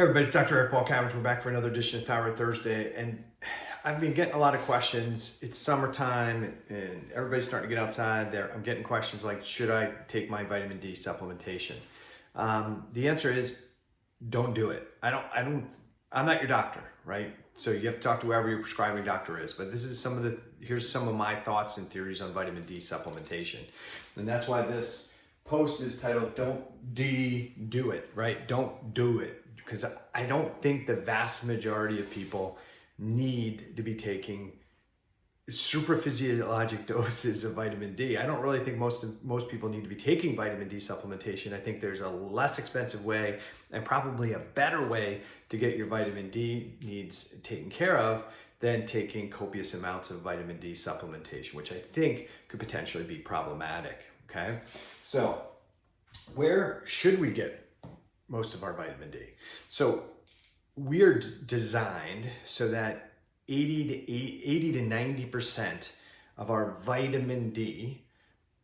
Hey everybody, it's Dr. Eric Walcavage. We're back for another edition of Thyroid Thursday, and I've been getting a lot of questions. It's summertime, and everybody's starting to get outside. I'm getting questions like, should I take my vitamin D supplementation? The answer is, don't do it. I'm not your doctor, right? So you have to talk to whoever your prescribing doctor is. But here's some of my thoughts and theories on vitamin D supplementation, and that's why this post is titled "Don't do it," right? Don't do it. Because I don't think the vast majority of people need to be taking super physiologic doses of vitamin D. I don't really think most people need to be taking vitamin D supplementation. I think there's a less expensive way and probably a better way to get your vitamin D needs taken care of than taking copious amounts of vitamin D supplementation, which I think could potentially be problematic. Okay, so where should we get most of our vitamin D? So we are designed so that 80 to 90% of our vitamin D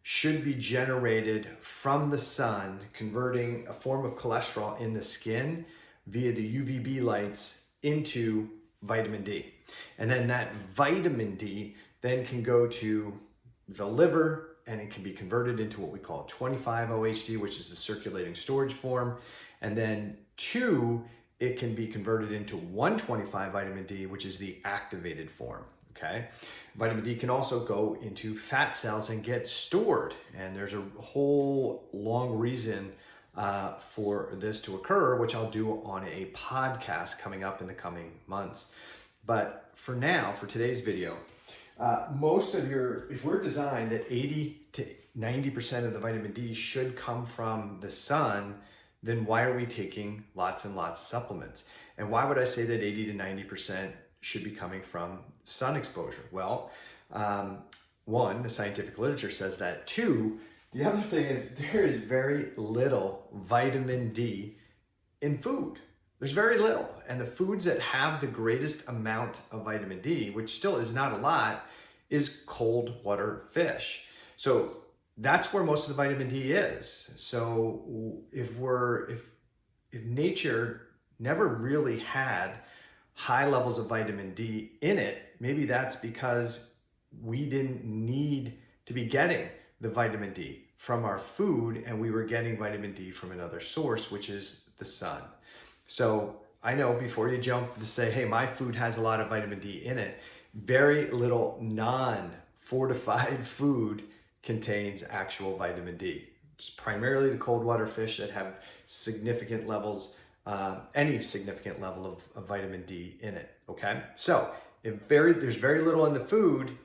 should be generated from the sun, converting a form of cholesterol in the skin via the UVB lights into vitamin D. And then that vitamin D then can go to the liver, and it can be converted into what we call 25-OHD, which is the circulating storage form. And then it can be converted into 125 vitamin D, which is the activated form, okay? Vitamin D can also go into fat cells and get stored. And there's a whole long reason for this to occur, which I'll do on a podcast coming up in the coming months. But for now, for today's video, if we're designed that 80 to 90% of the vitamin D should come from the sun, then why are we taking lots and lots of supplements? And why would I say that 80 to 90% should be coming from sun exposure? Well, one, the scientific literature says that. Two, the other thing is there is very little vitamin D in food. There's very little. And the foods that have the greatest amount of vitamin D, which still is not a lot, is cold water fish. So that's where most of the vitamin D is. So if nature never really had high levels of vitamin D in it, maybe that's because we didn't need to be getting the vitamin D from our food, and we were getting vitamin D from another source, which is the sun. So I know before you jump to say, hey, my food has a lot of vitamin D in it, very little non-fortified food contains actual vitamin D. It's primarily the cold water fish that have significant levels, any significant level of vitamin D in it, okay? So if there's very little in the food,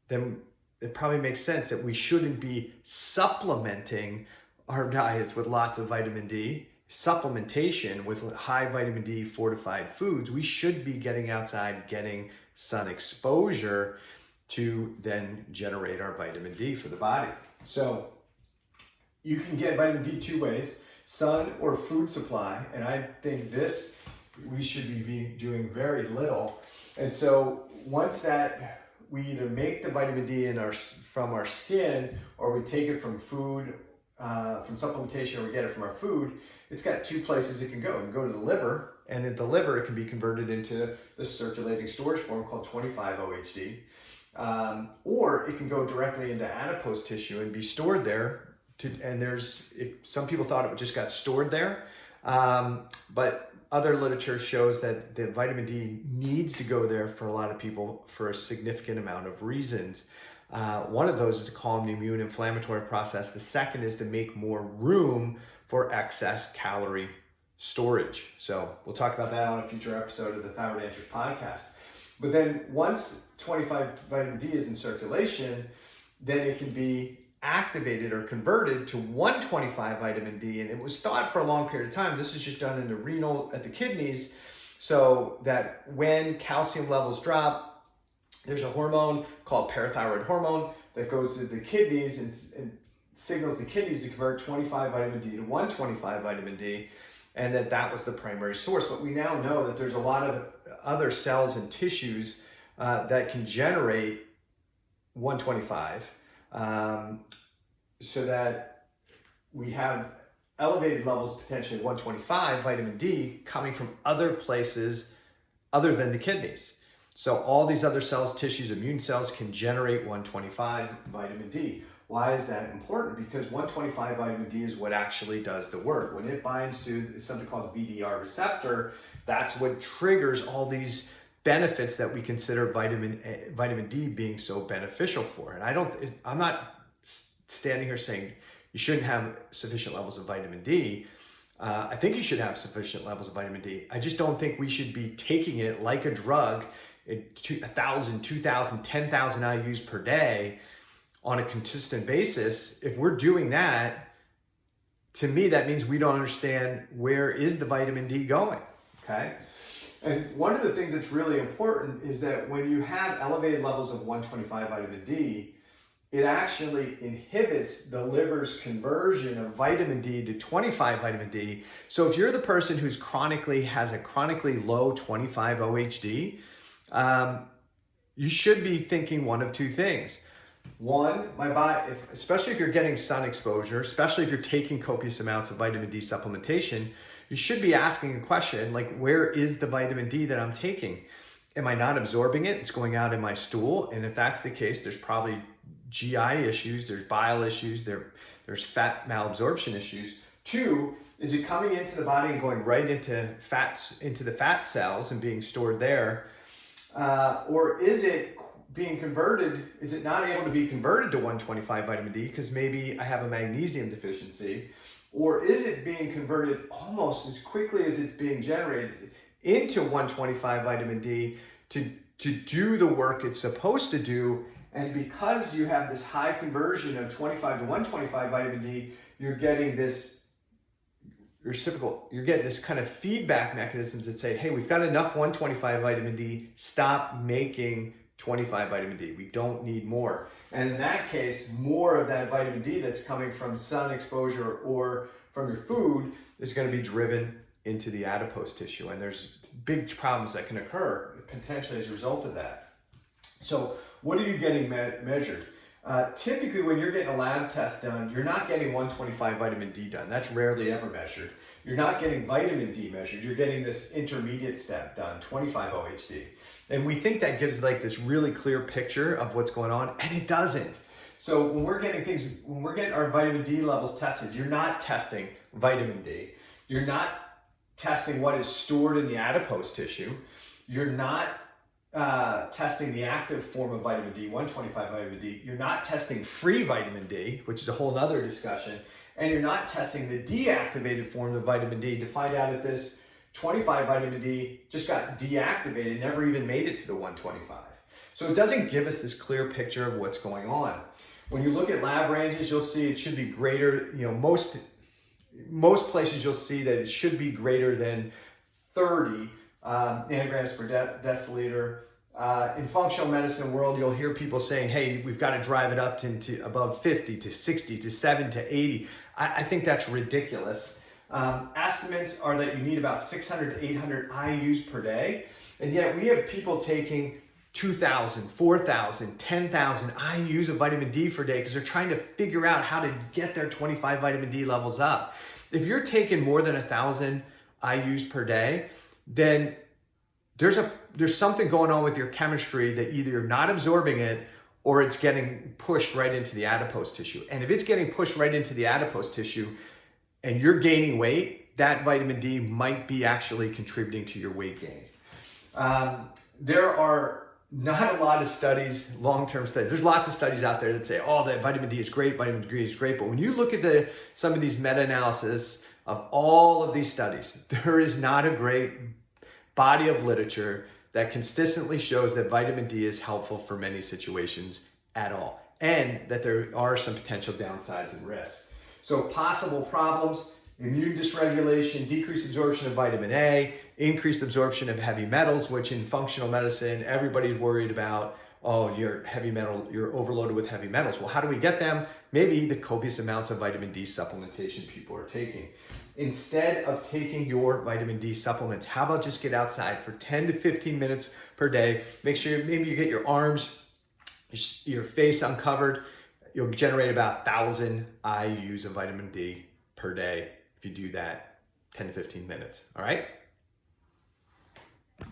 then it probably makes sense that we shouldn't be supplementing our diets with lots of vitamin D. Supplementation with high vitamin D fortified foods, we should be getting outside, getting sun exposure to then generate our vitamin D for the body. So you can get vitamin D two ways, sun or food supply. And I think we should be doing very little. And so once that we either make the vitamin D from our skin, or we take it from food, from supplementation, or we get it from our food, it's got two places it can go. It can go to the liver, and at the liver it can be converted into the circulating storage form called 25-OHD, or it can go directly into adipose tissue and be stored there. Some people thought it just got stored there, but other literature shows that the vitamin D needs to go there for a lot of people for a significant amount of reasons. One of those is to calm the immune inflammatory process. The second is to make more room for excess calorie storage. So we'll talk about that on a future episode of the Thyroid Answers podcast. But then once 25 vitamin D is in circulation, then it can be activated or converted to 125 vitamin D. And it was thought for a long period of time, this is just done in the renal, at the kidneys, so that when calcium levels drop, there's a hormone called parathyroid hormone that goes to the kidneys and signals the kidneys to convert 25 vitamin D to 125 vitamin D, and that was the primary source. But we now know that there's a lot of other cells and tissues that can generate 125, so that we have elevated levels, potentially 125 vitamin D, coming from other places other than the kidneys. So all these other cells, tissues, immune cells can generate 125 vitamin D. Why is that important? Because 125 vitamin D is what actually does the work. When it binds to something called the VDR receptor, that's what triggers all these benefits that we consider vitamin D being so beneficial for. And I'm not standing here saying you shouldn't have sufficient levels of vitamin D. I think you should have sufficient levels of vitamin D. I just don't think we should be taking it like a drug at 1,000, 2,000, 10,000 IUs per day on a consistent basis. If we're doing that, to me, that means we don't understand where is the vitamin D going, okay? And one of the things that's really important is that when you have elevated levels of 125 vitamin D, it actually inhibits the liver's conversion of vitamin D to 25 vitamin D. So if you're the person who's has a chronically low 25 OHD, you should be thinking one of two things. One, my body, especially if you're getting sun exposure, especially if you're taking copious amounts of vitamin D supplementation, you should be asking a question like, where is the vitamin D that I'm taking? Am I not absorbing it? It's going out in my stool. And if that's the case, there's probably GI issues, there's bile issues, there's fat malabsorption issues. Two, is it coming into the body and going right into the fat cells and being stored there? Or is it being converted, is it not able to be converted to 125 vitamin D because maybe I have a magnesium deficiency? Or is it being converted almost as quickly as it's being generated into 125 vitamin D to do the work it's supposed to do? And because you have this high conversion of 25 to 125 vitamin D, you're getting this reciprocal, you're getting this kind of feedback mechanisms that say, hey, we've got enough 125 vitamin D, stop making 25 vitamin D. We don't need more. And in that case, more of that vitamin D that's coming from sun exposure or from your food is going to be driven into the adipose tissue. And there's big problems that can occur potentially as a result of that. So what are you getting measured? Typically, when you're getting a lab test done, you're not getting 125 vitamin D done. That's rarely ever measured. You're not getting vitamin D measured. You're getting this intermediate step done, 25 OHD. And we think that gives like this really clear picture of what's going on, and it doesn't. So when we're getting our vitamin D levels tested, you're not testing vitamin D. You're not testing what is stored in the adipose tissue. You're not testing the active form of vitamin D, 125 vitamin D. You're not testing free vitamin D, which is a whole nother discussion. And you're not testing the deactivated form of vitamin D to find out if this 25 vitamin D just got deactivated, never even made it to the 125. So it doesn't give us this clear picture of what's going on. When you look at lab ranges, you'll see it should be greater, most places you'll see that it should be greater than 30 nanograms per deciliter. In functional medicine world, you'll hear people saying, hey, we've got to drive it up to above 50 to 60 to 7 to 80. I think that's ridiculous. Estimates are that you need about 600 to 800 IUs per day. And yet we have people taking 2,000, 4,000, 10,000 IUs of vitamin D per day because they're trying to figure out how to get their 25 vitamin D levels up. If you're taking more than 1,000 IUs per day, then there's something going on with your chemistry that either you're not absorbing it or it's getting pushed right into the adipose tissue. And if it's getting pushed right into the adipose tissue and you're gaining weight, that vitamin D might be actually contributing to your weight gain. There are not a lot of studies, long-term studies. There's lots of studies out there that say, oh, that vitamin D is great, vitamin D is great. But when you look at some of these meta-analysis of all of these studies, there is not a great body of literature that consistently shows that vitamin D is helpful for many situations at all, and that there are some potential downsides and risks. So possible problems: immune dysregulation, decreased absorption of vitamin A, increased absorption of heavy metals, which in functional medicine, everybody's worried about, oh, you're overloaded with heavy metals. Well, how do we get them? Maybe the copious amounts of vitamin D supplementation people are taking. Instead of taking your vitamin D supplements, how about just get outside for 10 to 15 minutes per day? Make sure maybe you get your arms, your face uncovered. You'll generate about 1,000 IUs of vitamin D per day if you do that 10 to 15 minutes. All right?